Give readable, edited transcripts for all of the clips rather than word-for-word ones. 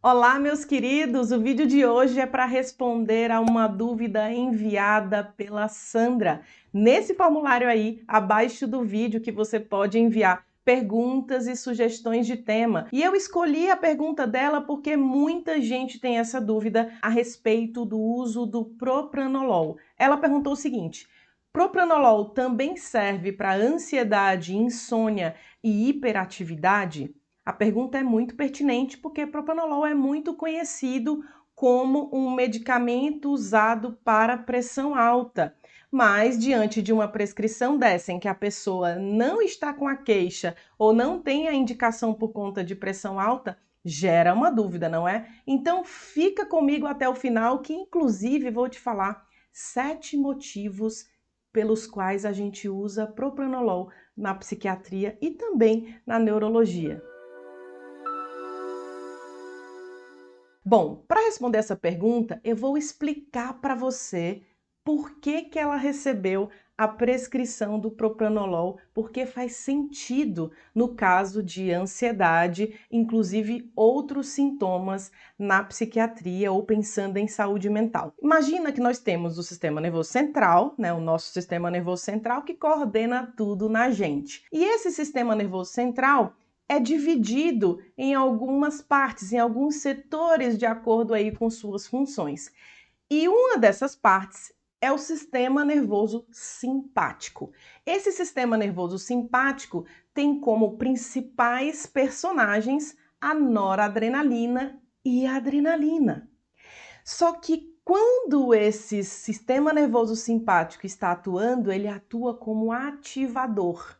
Olá, meus queridos! O vídeo de hoje é para responder a uma dúvida enviada pela Sandra. Nesse formulário aí, abaixo do vídeo, que você pode enviar perguntas e sugestões de tema. E eu escolhi a pergunta dela porque muita gente tem essa dúvida a respeito do uso do propranolol. Ela perguntou o seguinte: propranolol também serve para ansiedade, insônia e hiperatividade? A pergunta é muito pertinente porque propranolol é muito conhecido como um medicamento usado para pressão alta. Mas, diante de uma prescrição dessa, em que a pessoa não está com a queixa ou não tem a indicação por conta de pressão alta, gera uma dúvida, não é? Então, fica comigo até o final, que inclusive vou te falar 7 motivos pelos quais a gente usa propranolol na psiquiatria e também na neurologia. Bom, para responder essa pergunta, eu vou explicar para você por que ela recebeu a prescrição do propranolol, porque faz sentido no caso de ansiedade, inclusive outros sintomas na psiquiatria ou pensando em saúde mental. Imagina que nós temos o sistema nervoso central, né, o nosso sistema nervoso central que coordena tudo na gente. E esse sistema nervoso central é dividido em algumas partes, em alguns setores de acordo aí com suas funções. E uma dessas partes é o sistema nervoso simpático. Esse sistema nervoso simpático tem como principais personagens a noradrenalina e a adrenalina. Só que quando esse sistema nervoso simpático está atuando, ele atua como ativador.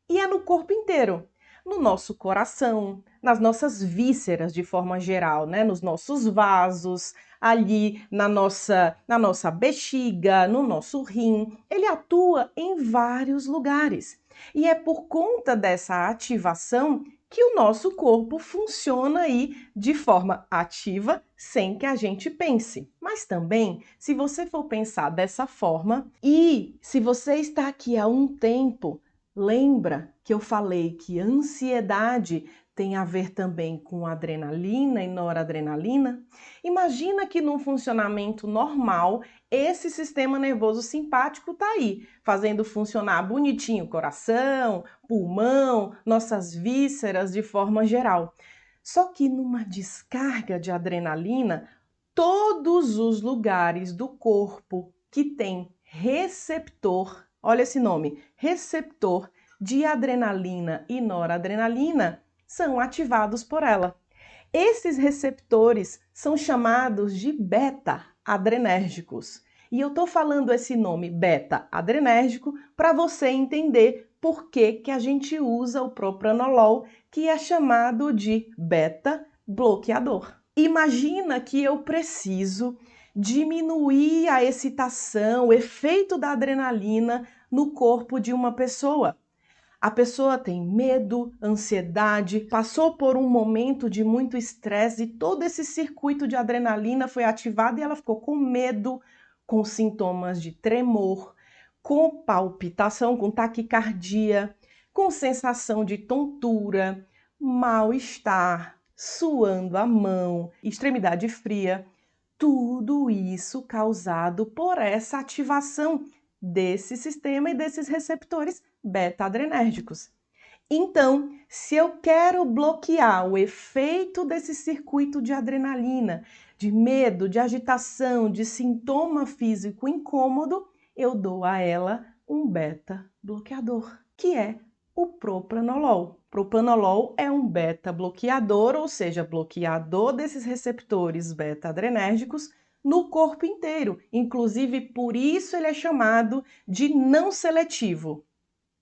E é no corpo inteiro, no nosso coração, nas nossas vísceras de forma geral, né? Nos nossos vasos, ali na nossa bexiga, no nosso rim. Ele atua em vários lugares. E é por conta dessa ativação que o nosso corpo funciona aí de forma ativa, sem que a gente pense. Mas também, se você for pensar dessa forma, e se você está aqui há um tempo, lembra que eu falei que ansiedade tem a ver também com adrenalina e noradrenalina? Imagina que num funcionamento normal, esse sistema nervoso simpático está aí, fazendo funcionar bonitinho o coração, pulmão, nossas vísceras de forma geral. Só que numa descarga de adrenalina, todos os lugares do corpo que tem receptor, olha esse nome, receptor de adrenalina e noradrenalina, são ativados por ela. Esses receptores são chamados de beta-adrenérgicos. E eu estou falando esse nome beta-adrenérgico para você entender por que a gente usa o propranolol, que é chamado de beta-bloqueador. Imagina que eu preciso diminuir a excitação, o efeito da adrenalina no corpo de uma pessoa. A pessoa tem medo, ansiedade, passou por um momento de muito estresse e todo esse circuito de adrenalina foi ativado e ela ficou com medo, com sintomas de tremor, com palpitação, com taquicardia, com sensação de tontura, mal-estar, suando a mão, extremidade fria. Tudo isso causado por essa ativação desse sistema e desses receptores beta-adrenérgicos. Então, se eu quero bloquear o efeito desse circuito de adrenalina, de medo, de agitação, de sintoma físico incômodo, eu dou a ela um beta-bloqueador, que é o propranolol. Propranolol é um beta-bloqueador, ou seja, bloqueador desses receptores beta-adrenérgicos no corpo inteiro. Inclusive, por isso ele é chamado de não seletivo.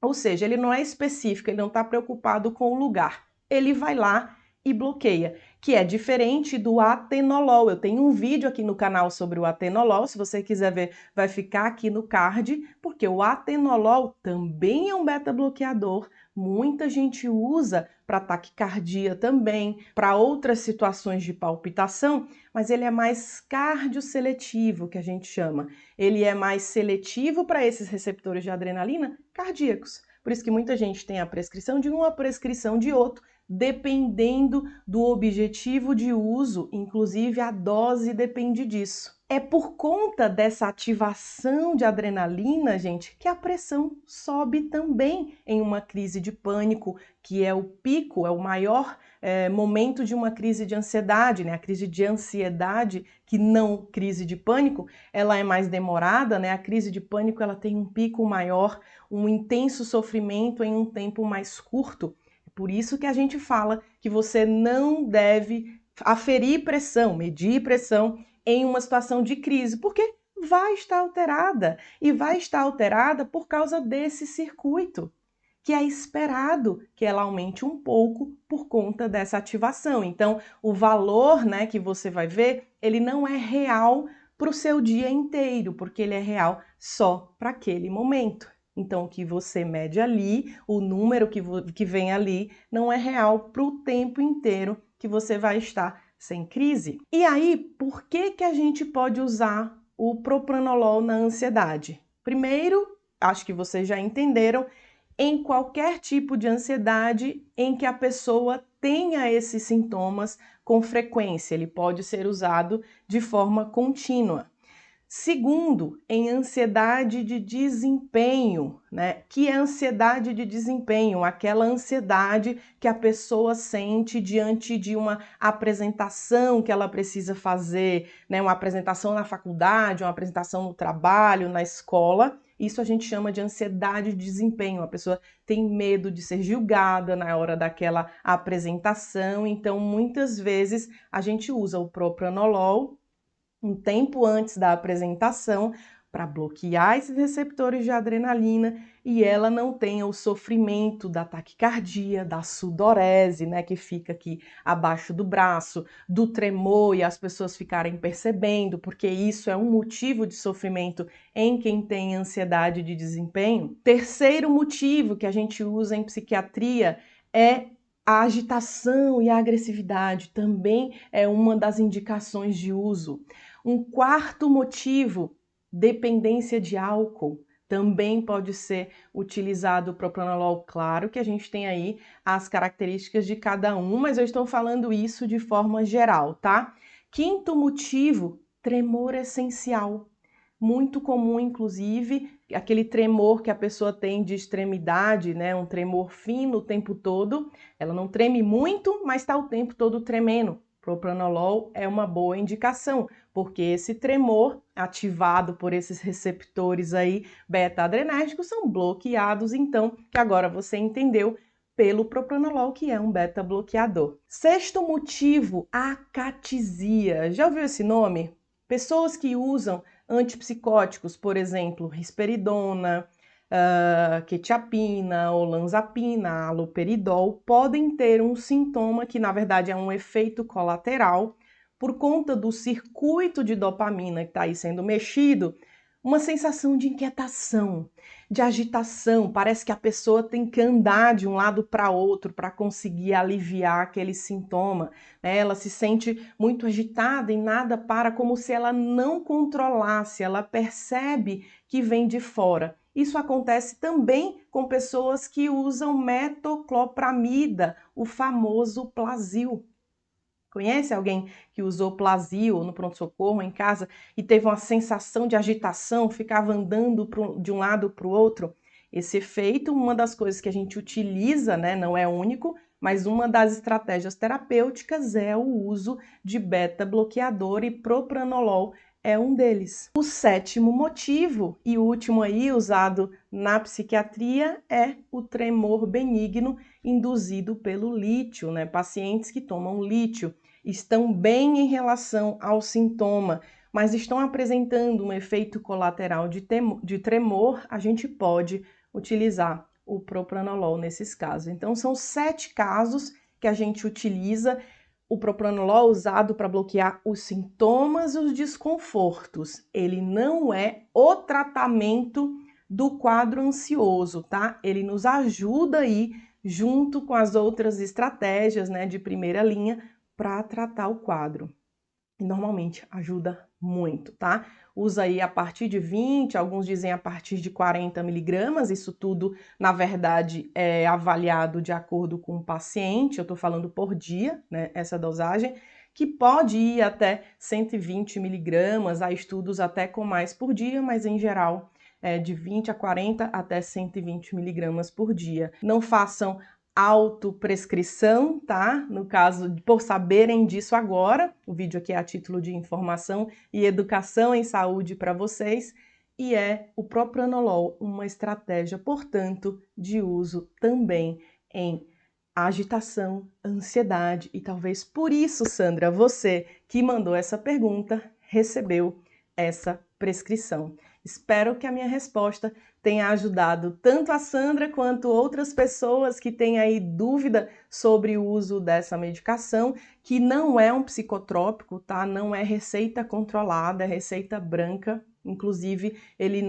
Ou seja, ele não é específico, ele não está preocupado com o lugar. Ele vai lá e bloqueia, que é diferente do atenolol. Eu tenho um vídeo aqui no canal sobre o atenolol, se você quiser ver, vai ficar aqui no card, porque o atenolol também é um beta-bloqueador. Muita gente usa para taquicardia também, para outras situações de palpitação, mas ele é mais cardioseletivo, que a gente chama. Ele é mais seletivo para esses receptores de adrenalina cardíacos. Por isso que muita gente tem a prescrição de um, a prescrição de outro, dependendo do objetivo de uso, inclusive a dose depende disso. É por conta dessa ativação de adrenalina, gente, que a pressão sobe também em uma crise de pânico, que é o pico, é o maior momento de uma crise de ansiedade, né? A crise de ansiedade, que não crise de pânico, ela é mais demorada, né? A crise de pânico, ela tem um pico maior, um intenso sofrimento em um tempo mais curto. É por isso que a gente fala que você não deve aferir pressão, medir pressão em uma situação de crise, porque vai estar alterada, e vai estar alterada por causa desse circuito, que é esperado que ela aumente um pouco por conta dessa ativação. Então, o valor, né, que você vai ver, ele não é real para o seu dia inteiro, porque ele é real só para aquele momento. Então, o que você mede ali, o número que vem ali, não é real para o tempo inteiro que você vai estar sem crise. E aí, por que a gente pode usar o propranolol na ansiedade? Primeiro, acho que vocês já entenderam, em qualquer tipo de ansiedade em que a pessoa tenha esses sintomas com frequência, ele pode ser usado de forma contínua. Segundo, em ansiedade de desempenho, né? Que é ansiedade de desempenho? Aquela ansiedade que a pessoa sente diante de uma apresentação que ela precisa fazer, né? Uma apresentação na faculdade, uma apresentação no trabalho, na escola. Isso a gente chama de ansiedade de desempenho. A pessoa tem medo de ser julgada na hora daquela apresentação. Então, muitas vezes, a gente usa o propranolol um tempo antes da apresentação para bloquear esses receptores de adrenalina e ela não tenha o sofrimento da taquicardia, da sudorese, né, que fica aqui abaixo do braço, do tremor e as pessoas ficarem percebendo, porque isso é um motivo de sofrimento em quem tem ansiedade de desempenho. Terceiro motivo que a gente usa em psiquiatria é a agitação e a agressividade, também é uma das indicações de uso. Um quarto motivo, dependência de álcool, também pode ser utilizado o propranolol. Claro que a gente tem aí as características de cada um, mas eu estou falando isso de forma geral, tá? Quinto motivo, tremor essencial. Muito comum, inclusive, aquele tremor que a pessoa tem de extremidade, né? Um tremor fino o tempo todo. Ela não treme muito, mas está o tempo todo tremendo. Propranolol é uma boa indicação, porque esse tremor ativado por esses receptores aí beta-adrenérgicos são bloqueados, então, que agora você entendeu, pelo propranolol, que é um beta-bloqueador. Sexto motivo, acatisia. Já ouviu esse nome? Pessoas que usam antipsicóticos, por exemplo, risperidona, quetiapina, olanzapina, haloperidol, podem ter um sintoma que, na verdade, é um efeito colateral por conta do circuito de dopamina que está aí sendo mexido, uma sensação de inquietação, de agitação. Parece que a pessoa tem que andar de um lado para outro para conseguir aliviar aquele sintoma, né? Ela se sente muito agitada e nada para, como se ela não controlasse, ela percebe que vem de fora. Isso acontece também com pessoas que usam metoclopramida, o famoso Plasil. Conhece alguém que usou Plasil no pronto-socorro em casa e teve uma sensação de agitação, ficava andando de um lado para o outro? Esse efeito, uma das coisas que a gente utiliza, né, não é único, mas uma das estratégias terapêuticas é o uso de beta-bloqueador e propranolol é um deles. O sétimo motivo e último aí usado na psiquiatria é o tremor benigno induzido pelo lítio, né? Pacientes que tomam lítio estão bem em relação ao sintoma, mas estão apresentando um efeito colateral de tremor, a gente pode utilizar o propranolol nesses casos. Então, são 7 casos que a gente utiliza o propranolol usado para bloquear os sintomas e os desconfortos. Ele não é o tratamento do quadro ansioso, tá? Ele nos ajuda aí, junto com as outras estratégias, né, de primeira linha, para tratar o quadro. e normalmente ajuda muito, tá? Usa aí a partir de 20, alguns dizem a partir de 40 miligramas, isso tudo, na verdade, é avaliado de acordo com o paciente, eu tô falando por dia, né, essa dosagem, que pode ir até 120 miligramas, há estudos até com mais por dia, mas em geral é de 20 a 40 até 120 miligramas por dia. Não façam autoprescrição, tá? No caso, por saberem disso agora, o vídeo aqui é a título de informação e educação em saúde para vocês, e é o propranolol uma estratégia, portanto, de uso também em agitação, ansiedade, e talvez por isso, Sandra, você que mandou essa pergunta, recebeu essa prescrição. Espero que a minha resposta tenha ajudado tanto a Sandra quanto outras pessoas que têm aí dúvida sobre o uso dessa medicação, que não é um psicotrópico, tá? Não é receita controlada, é receita branca. Inclusive, ele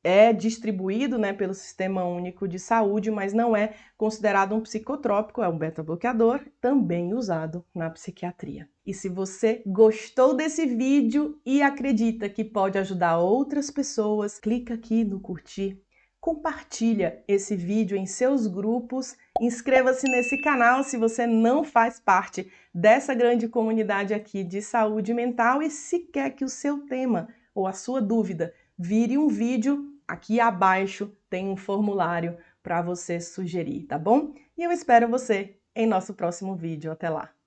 é distribuído, né, pelo Sistema Único de Saúde, mas não é considerado um psicotrópico, é um beta-bloqueador, também usado na psiquiatria. E se você gostou desse vídeo e acredita que pode ajudar outras pessoas, clica aqui no curtir, compartilha esse vídeo em seus grupos, inscreva-se nesse canal se você não faz parte dessa grande comunidade aqui de saúde mental e se quer que o seu tema ou a sua dúvida vire um vídeo, aqui abaixo tem um formulário para você sugerir, tá bom? E eu espero você em nosso próximo vídeo. Até lá!